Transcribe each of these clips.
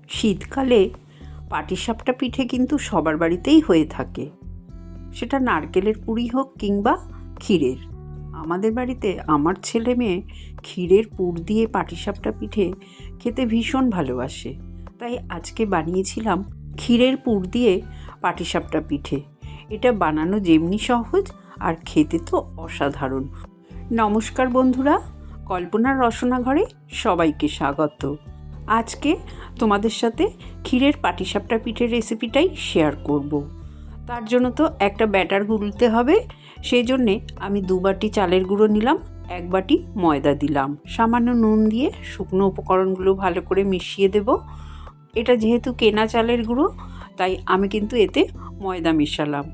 শীতকালে পাটিসাপটা পিঠে কিন্তু সবার বাড়িতেই হয়ে থাকে, সেটা নারকেলের পুরি হোক কিংবা ক্ষীরের। আমাদের বাড়িতে আমার ছেলে মেয়ে ক্ষীরের পুর দিয়ে পাটিসাপটা পিঠে খেতে ভীষণ ভালোবাসে, তাই আজকে বানিয়েছিলাম ক্ষীরের পুর দিয়ে পাটিসাপটা পিঠে। এটা বানানো যেমনি সহজ আর খেতে তো অসাধারণ। নমস্কার বন্ধুরা, কল্পনার রসনা ঘরে সবাইকে স্বাগত। আজকে তোমাদের সাথে ক্ষীরের পাটিসাপটা পিঠের রেসিপিটাই শেয়ার করব। তার জন্য তো একটা ব্যাটার গুলতে হবে, সেই জন্যে আমি 2 বাটি চালের গুঁড়ো নিলাম, 1 বাটি ময়দা দিলাম, সামান্য নুন দিয়ে শুকনো উপকরণগুলো ভালো করে মিশিয়ে দেব। এটা যেহেতু কেনা চালের গুঁড়ো, তাই আমি কিন্তু এতে ময়দা মেশালাম,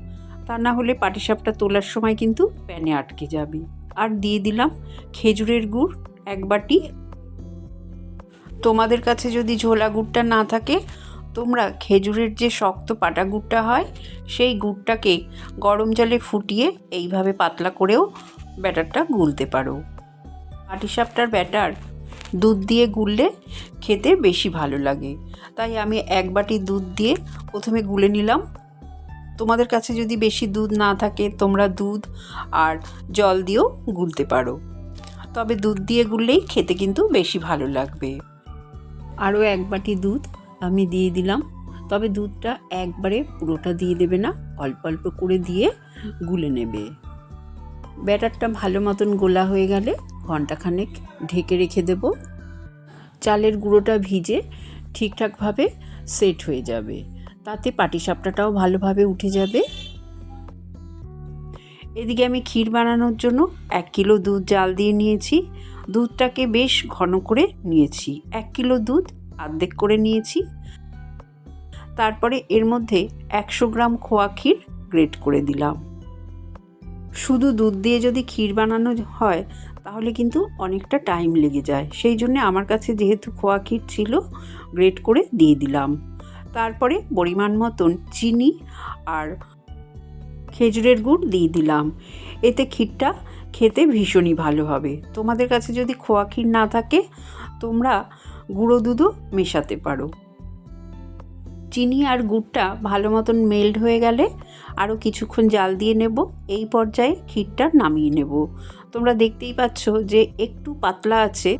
তা না হলে পাটিসাপটা তোলার সময় কিন্তু প্যানে আটকে যাবে। আর দিয়ে দিলাম খেজুরের গুড় 1 বাটি। তোমাদের কাছে যদি ঝোলা গুড়টা না থাকে, তোমরা খেজুরের যে শক্ত পাটা গুড়টা হয় সেই গুড়টাকে গরম জলে ফুটিয়ে এইভাবে পাতলা করেও ব্যাটারটা গুলতে পারো। পাটিসাপটার ব্যাটার দুধ দিয়ে গুললে খেতে বেশি ভালো লাগে, তাই আমি 1 বাটি দুধ দিয়ে প্রথমে গুলে নিলাম। তোমাদের কাছে যদি বেশি দুধ না থাকে, তোমরা দুধ আর জল দিয়েও গুলতে পারো, তবে দুধ দিয়ে গুললেই খেতে কিন্তু বেশি ভালো লাগবে। আরও 1 বাটি দুধ আমি দিয়ে দিলাম, তবে দুধটা একবারে পুরোটা দিয়ে দেবে না, অল্প অল্প করে দিয়ে গুলে নেবে। ব্যাটারটা ভালো মতন গোলা হয়ে গেলে ঘন্টাখানেক ঢেকে রেখে দেব। চালের গুঁড়োটা ভিজে ঠিকঠাকভাবে সেট হয়ে যাবে, তাতে পাটিসাপটাটাও ভালোভাবে উঠে যাবে। এদিকে আমি ক্ষীর বানানোর জন্য 1 কিলো দুধ জাল দিয়ে নিয়েছি। দুধটাকে বেশ ঘন করে নিয়েছি, 1 কিলো দুধ অর্ধেক করে নিয়েছি। তারপরে এর মধ্যে 100 গ্রাম খোয়া ক্ষীর গ্রেট করে দিলাম। শুধু দুধ দিয়ে যদি ক্ষীর বানানো হয় তাহলে কিন্তু অনেকটা টাইম লেগে যায়, সেই জন্য আমার কাছে যেহেতু খোয়া ক্ষীর ছিল, গ্রেট করে দিয়ে দিলাম। তারপরে পরিমাণ মতন চিনি আর খেজুরের গুড় দিয়ে দিলাম। এতে ক্ষীরটা খেতে ভীষণই ভালো হবে। তোমাদের কাছে যদি খোয়া ক্ষীর না থাকে, তোমরা গুঁড়ো দুধও মেশাতে পারো। চিনি আর গুড়টা ভালো মতন মেল্ট হয়ে গেলে আরও কিছুক্ষণ জাল দিয়ে নেব। এই পর্যায়ে ক্ষীরটা নামিয়ে নেব। তোমরা দেখতেই পাচ্ছ যে একটু পাতলা আছে,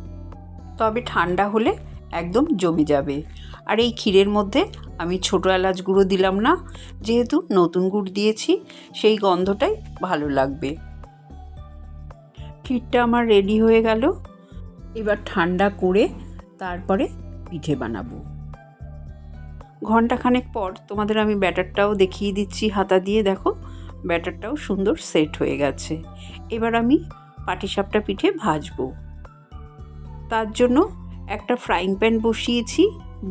তবে ঠান্ডা হলে একদম জমে যাবে। আর এই ক্ষীরের মধ্যে আমি ছোটো এলাচ গুঁড়ো দিলাম না, যেহেতু নতুন গুড় দিয়েছি, সেই গন্ধটাই ভালো লাগবে। ক্ষীরটা আমার রেডি হয়ে গেল। এবার ঠান্ডা করে তারপরে পিঠে বানাবো। ঘন্টাখানেক পর তোমাদের আমি ব্যাটারটাও দেখিয়ে দিচ্ছি হাতা দিয়ে। দেখো, ব্যাটারটাও সুন্দর সেট হয়ে গেছে। এবার আমি পাটিসাপটা পিঠে ভাজবো। তার জন্য একটা ফ্রাইং প্যান বসিয়েছি,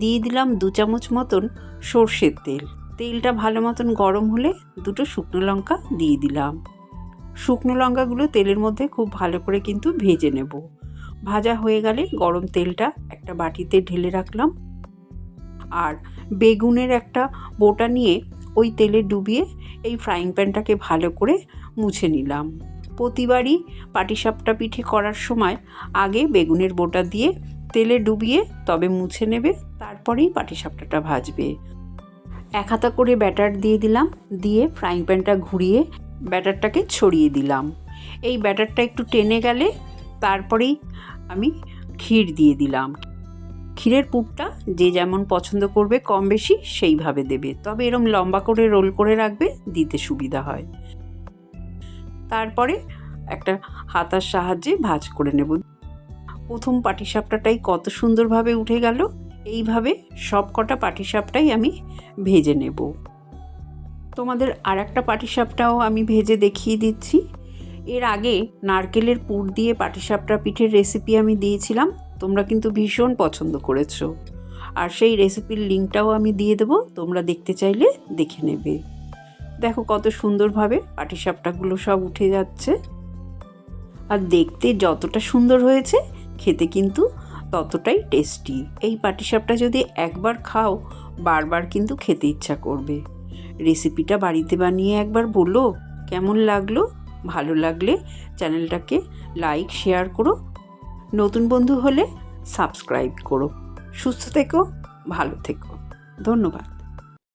দিয়ে দিলাম 2 চামচ মতন সর্ষের তেল। তেলটা ভালো মতন গরম হলে 2টো শুকনো লঙ্কা দিয়ে দিলাম। শুকনো লঙ্কাগুলো তেলের মধ্যে খুব ভালো করে কিন্তু ভেজে নেব। ভাজা হয়ে গেলে গরম তেলটা একটা বাটিতে ঢেলে রাখলাম, আর বেগুনের একটা বোটা নিয়ে ওই তেলে ডুবিয়ে এই ফ্রাইং প্যানটাকে ভালো করে মুছে নিলাম। প্রতিবারই পাটিসাপটা পিঠে করার সময় আগে বেগুনের বোটা দিয়ে তেলে ডুবিয়ে তবে মুছে নেবে, তারপরেই পাটিসাপটাটা ভাজবে। 1 হাতা করে ব্যাটার দিয়ে দিলাম, দিয়ে ফ্রাইং প্যানটা ঘুরিয়ে ব্যাটারটাকে ছড়িয়ে দিলাম। এই ব্যাটারটা একটু টেনে গেলে তারপরেই আমি ক্ষীর দিয়ে দিলাম। ক্ষীরের পুরটা যে যেমন পছন্দ করবে কম বেশি সেইভাবে দেবে, তবে এরম লম্বা করে রোল করে রাখবে, দিতে সুবিধা হয়। তারপরে একটা হাতার সাহায্যে ভাঁজ করে নেব। প্রথম পাটিসাপটাটাই কত সুন্দরভাবে উঠে গেল। এইভাবে সব কটা পাটিসাপটাই আমি ভেজে নেব। তোমাদের আর একটা পাটিসাপটাও আমি ভেজে দেখিয়ে দিচ্ছি। এর আগে নারকেলের পুর দিয়ে পাটিসাপটা পিঠের রেসিপি আমি দিয়েছিলাম, তোমরা কিন্তু ভীষণ পছন্দ করেছো। আর সেই রেসিপির লিঙ্কটাও আমি দিয়ে দেবো, তোমরা দেখতে চাইলে দেখে নেবে। দেখো কত সুন্দরভাবে পাটিসাপটাগুলো সব উঠে যাচ্ছে। আর দেখতে যতটা সুন্দর হয়েছে, খেতে কিন্তু ততটাই টেস্টি। এই পাটিসাপটা যদি একবার খাও, বারবার কিন্তু খেতে ইচ্ছা করবে। রেসিপিটা বাড়িতে বানিয়ে একবার বলো কেমন লাগলো। ভালো লাগলে চ্যানেলটাকে লাইক শেয়ার করো, নতুন বন্ধু হলে সাবস্ক্রাইব করো। সুস্থ থেকো, ভালো থেকো। ধন্যবাদ।